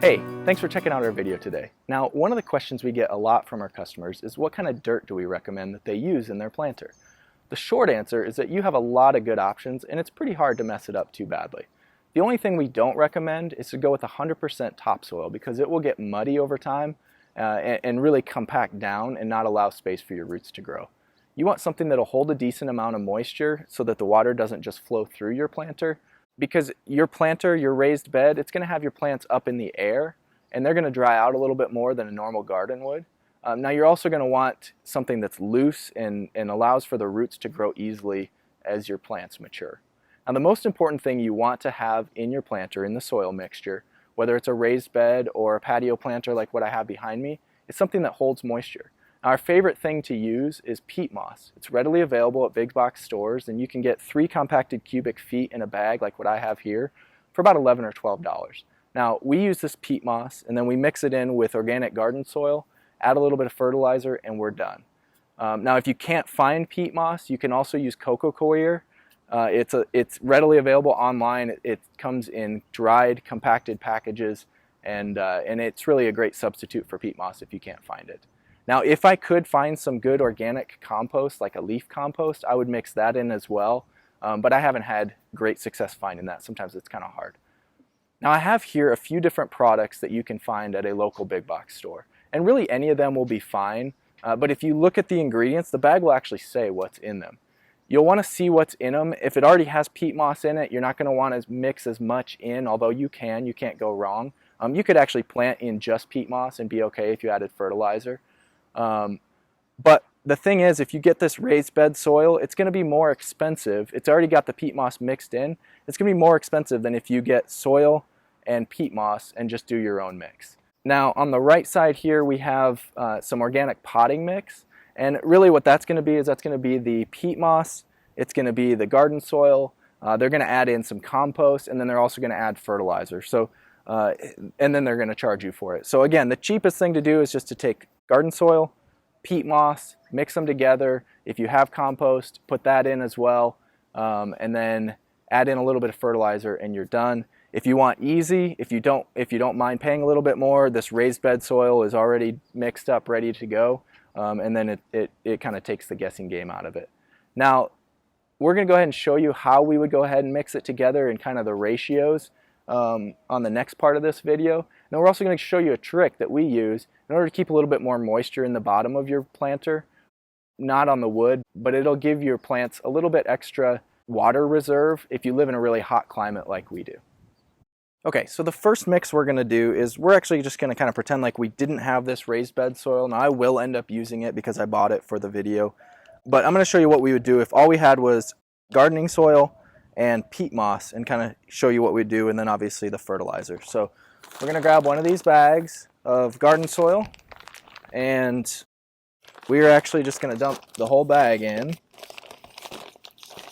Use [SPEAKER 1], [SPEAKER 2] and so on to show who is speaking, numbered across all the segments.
[SPEAKER 1] Hey, thanks for checking out our video today. Now, one of the questions we get a lot from our customers is what kind of dirt do we recommend that they use in their planter? The short answer is that you have a lot of good options and it's pretty hard to mess it up too badly. The only thing we don't recommend is to go with 100% topsoil because it will get muddy over time and really compact down and not allow space for your roots to grow. You want something that'll hold a decent amount of moisture so that the water doesn't just flow through your planter. Because your planter, your raised bed, it's going to have your plants up in the air and they're going to dry out a little bit more than a normal garden would. Now you're also going to want something that's loose and allows for the roots to grow easily as your plants mature. Now the most important thing you want to have in your planter, in the soil mixture, whether it's a raised bed or a patio planter like what I have behind me, is something that holds moisture. Our favorite thing to use is peat moss. It's readily available at big box stores and you can get 3 compacted cubic feet in a bag like what I have here for about $11 or $12. Now we use this peat moss and then we mix it in with organic garden soil, add a little bit of fertilizer, and we're done. Now if you can't find peat moss, you can also use Coco Coir. It's readily available online. It comes in dried, compacted packages and it's really a great substitute for peat moss if you can't find it. Now if I could find some good organic compost, like a leaf compost, I would mix that in as well, but I haven't had great success finding that. Sometimes it's kind of hard. Now I have here a few different products that you can find at a local big box store, and really any of them will be fine, but if you look at the ingredients, the bag will actually say what's in them. You'll want to see what's in them. If it already has peat moss in it, you're not going to want to mix as much in, although you can't go wrong. You could actually plant in just peat moss and be okay if you added fertilizer. But the thing is, if you get this raised bed soil, it's going to be more expensive. It's already got the peat moss mixed in. It's going to be more expensive than if you get soil and peat moss and just do your own mix. Now on the right side here we have some organic potting mix, and really what that's going to be is that's going to be the peat moss, it's going to be the garden soil, they're going to add in some compost, and then they're also going to add fertilizer. So and then they're going to charge you for it. So again, the cheapest thing to do is just to take garden soil, peat moss, mix them together. If you have compost, put that in as well, and then add in a little bit of fertilizer and you're done. If you want easy, if you don't mind paying a little bit more, this raised bed soil is already mixed up, ready to go, and then it kind of takes the guessing game out of it. Now we're going to go ahead and show you how we would go ahead and mix it together and kind of the ratios on the next part of this video. And we're also going to show you a trick that we use in order to keep a little bit more moisture in the bottom of your planter, not on the wood, but it'll give your plants a little bit extra water reserve if you live in a really hot climate like we do. Okay, so the first mix we're going to do is we're actually just going to kind of pretend like we didn't have this raised bed soil. Now I will end up using it because I bought it for the video, but I'm going to show you what we would do if all we had was gardening soil and peat moss and kind of show you what we do, and then obviously the fertilizer. So we're going to grab one of these bags of garden soil and we're actually just going to dump the whole bag in.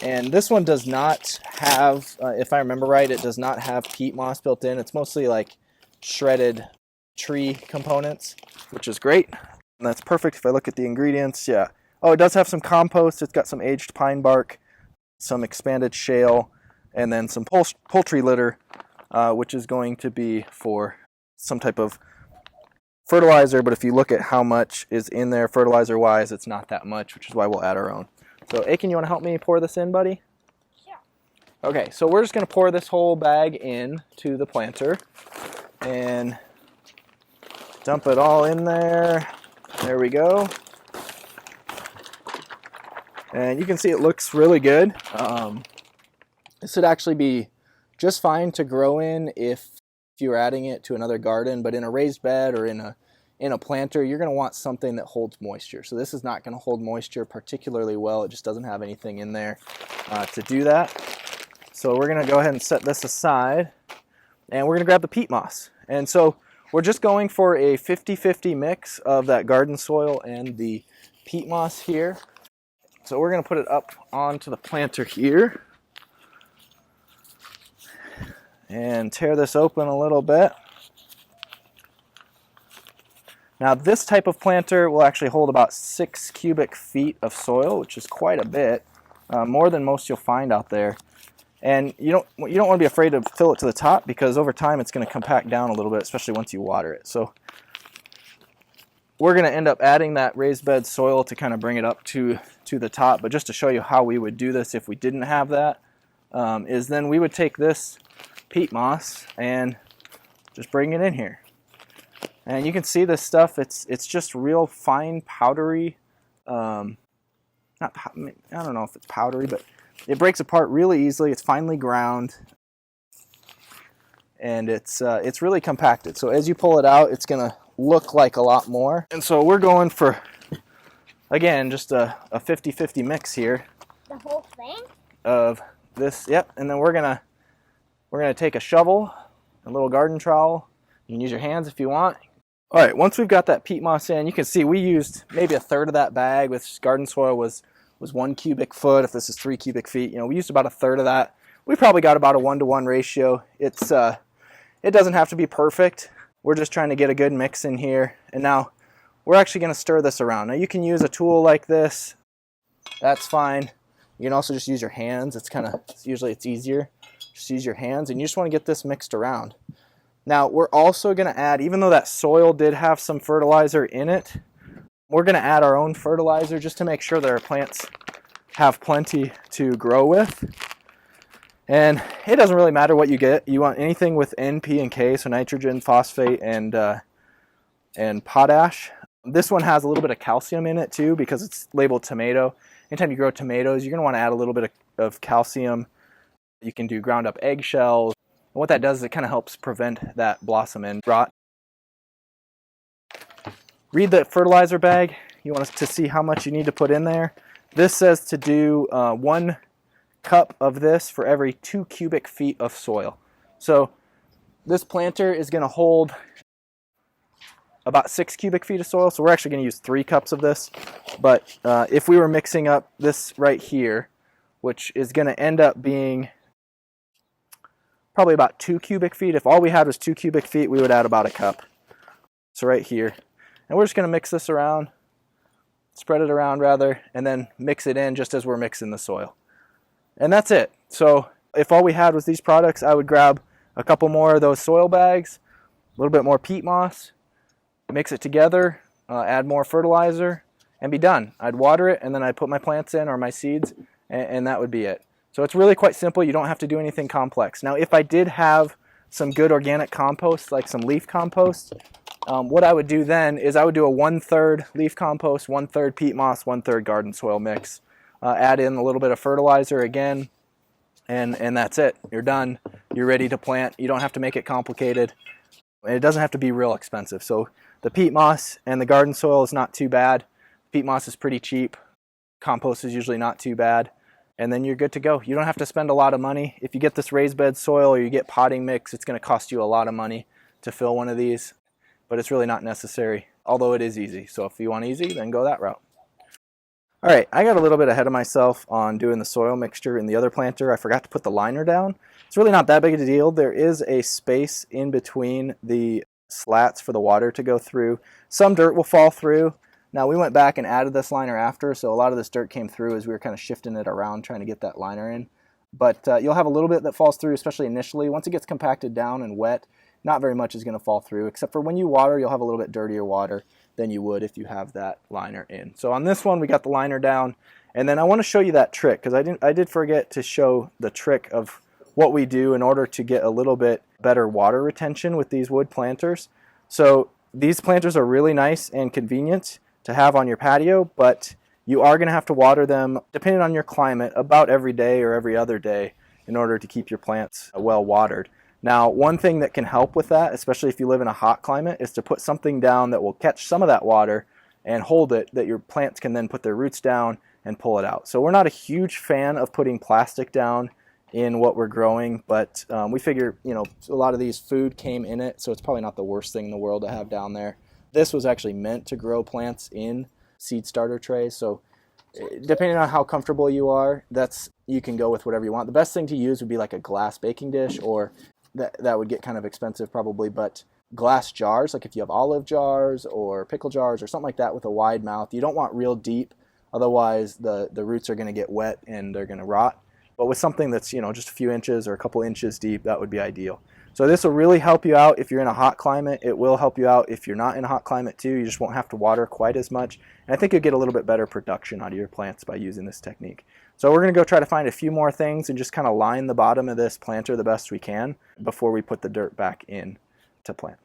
[SPEAKER 1] And this one does not have, if I remember right, it does not have peat moss built in. It's mostly like shredded tree components, which is great. And that's perfect if I look at the ingredients. Yeah. Oh, it does have some compost. It's got some aged pine bark, some expanded shale, and then some poultry litter, which is going to be for some type of fertilizer. But if you look at how much is in there fertilizer wise, it's not that much, which is why we'll add our own. So Aiken, you want to help me pour this in, buddy?
[SPEAKER 2] Yeah.
[SPEAKER 1] Okay, so we're just going to pour this whole bag in to the planter and dump it all in there. There we go. And you can see it looks really good. This would actually be just fine to grow in if you're adding it to another garden, but in a raised bed or in a planter, you're going to want something that holds moisture. So this is not going to hold moisture particularly well. It just doesn't have anything in there to do that. So we're going to go ahead and set this aside, and we're going to grab the peat moss. And so we're just going for a 50-50 mix of that garden soil and the peat moss here. So we're going to put it up onto the planter here and tear this open a little bit. Now this type of planter will actually hold about 6 cubic feet of soil, which is quite a bit, more than most you'll find out there. And you don't want to be afraid to fill it to the top, because over time it's going to compact down a little bit, especially once you water it. So we're going to end up adding that raised bed soil to kind of bring it up to the top. But just to show you how we would do this if we didn't have that, is then we would take this peat moss and just bring it in here. And you can see this stuff, it's just real fine powdery, I don't know if it's powdery, but it breaks apart really easily. It's finely ground, and it's really compacted. So as you pull it out, it's going to look like a lot more. And so we're going for, again, just a 50-50 mix here.
[SPEAKER 2] The whole thing?
[SPEAKER 1] Of this, yep. And then we're gonna take a shovel, a little garden trowel. You can use your hands if you want. All right, once we've got that peat moss in, you can see we used maybe a third of that bag, which garden soil was 1 cubic foot. If this is 3 cubic feet, we used about a third of that. We probably got about a 1-to-1 ratio. It doesn't have to be perfect. We're just trying to get a good mix in here. And now we're actually going to stir this around. Now you can use a tool like this. That's fine. You can also just use your hands. Usually it's easier. Just use your hands, and you just want to get this mixed around. Now we're also going to add, even though that soil did have some fertilizer in it, we're going to add our own fertilizer just to make sure that our plants have plenty to grow with. And it doesn't really matter what you get. You want anything with N, P, and K, so nitrogen, phosphate, and potash. This one has a little bit of calcium in it too, because it's labeled tomato. Anytime you grow tomatoes, you're going to want to add a little bit of calcium. You can do ground up eggshells. And what that does is it kind of helps prevent that blossom end rot. Read the fertilizer bag. You want to see how much you need to put in there. This says to do 1 cup of this for every 2 cubic feet of soil. So this planter is going to hold about 6 cubic feet of soil, so we're actually going to use 3 cups of this. But if we were mixing up this right here, which is going to end up being probably about 2 cubic feet. If all we had was 2 cubic feet, we would add about a cup. So right here. And we're just going to mix this around, spread it around rather, and then mix it in just as we're mixing the soil. And that's it. So if all we had was these products, I would grab a couple more of those soil bags, a little bit more peat moss, mix it together, add more fertilizer, and be done. I'd water it, and then I'd put my plants in or my seeds, and that would be it. So it's really quite simple. You don't have to do anything complex. Now, if I did have some good organic compost, like some leaf compost, what I would do then is I would do a 1/3 leaf compost, 1/3 peat moss, 1/3 garden soil mix. Add in a little bit of fertilizer again, and that's it. You're done. You're ready to plant. You don't have to make it complicated. It doesn't have to be real expensive. So the peat moss and the garden soil is not too bad. Peat moss is pretty cheap. Compost is usually not too bad. And then you're good to go. You don't have to spend a lot of money. If you get this raised bed soil or you get potting mix, it's going to cost you a lot of money to fill one of these. But it's really not necessary, although it is easy. So if you want easy, then go that route. All right, I got a little bit ahead of myself on doing the soil mixture in the other planter. I forgot to put the liner down. It's really not that big of a deal. There is a space in between the slats for the water to go through. Some dirt will fall through. Now we went back and added this liner after, so a lot of this dirt came through as we were kind of shifting it around trying to get that liner in. But you'll have a little bit that falls through, especially initially. Once it gets compacted down and wet, not very much is going to fall through, except for when you water, you'll have a little bit dirtier water than you would if you have that liner in. So on this one, we got the liner down, and then I want to show you that trick, because I did forget to show the trick of what we do in order to get a little bit better water retention with these wood planters. So these planters are really nice and convenient to have on your patio, but you are going to have to water them, depending on your climate, about every day or every other day in order to keep your plants well watered. Now, one thing that can help with that, especially if you live in a hot climate, is to put something down that will catch some of that water and hold it, that your plants can then put their roots down and pull it out. So we're not a huge fan of putting plastic down in what we're growing, but we figure, a lot of these food came in it, so it's probably not the worst thing in the world to have down there. This was actually meant to grow plants in seed starter trays, so depending on how comfortable you are, you can go with whatever you want. The best thing to use would be like a glass baking dish, or that would get kind of expensive probably, but glass jars, like if you have olive jars or pickle jars or something like that with a wide mouth. You don't want real deep, otherwise the roots are going to get wet and they're going to rot. But with something that's, just a few inches or a couple inches deep, that would be ideal. So this will really help you out if you're in a hot climate. It will help you out if you're not in a hot climate too. You just won't have to water quite as much. And I think you'll get a little bit better production out of your plants by using this technique. So we're going to go try to find a few more things and just kind of line the bottom of this planter the best we can before we put the dirt back in to plant.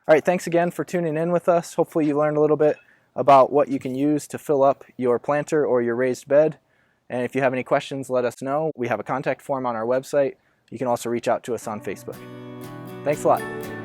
[SPEAKER 1] All right, thanks again for tuning in with us. Hopefully you learned a little bit about what you can use to fill up your planter or your raised bed. And if you have any questions, let us know. We have a contact form on our website. You can also reach out to us on Facebook. Thanks a lot.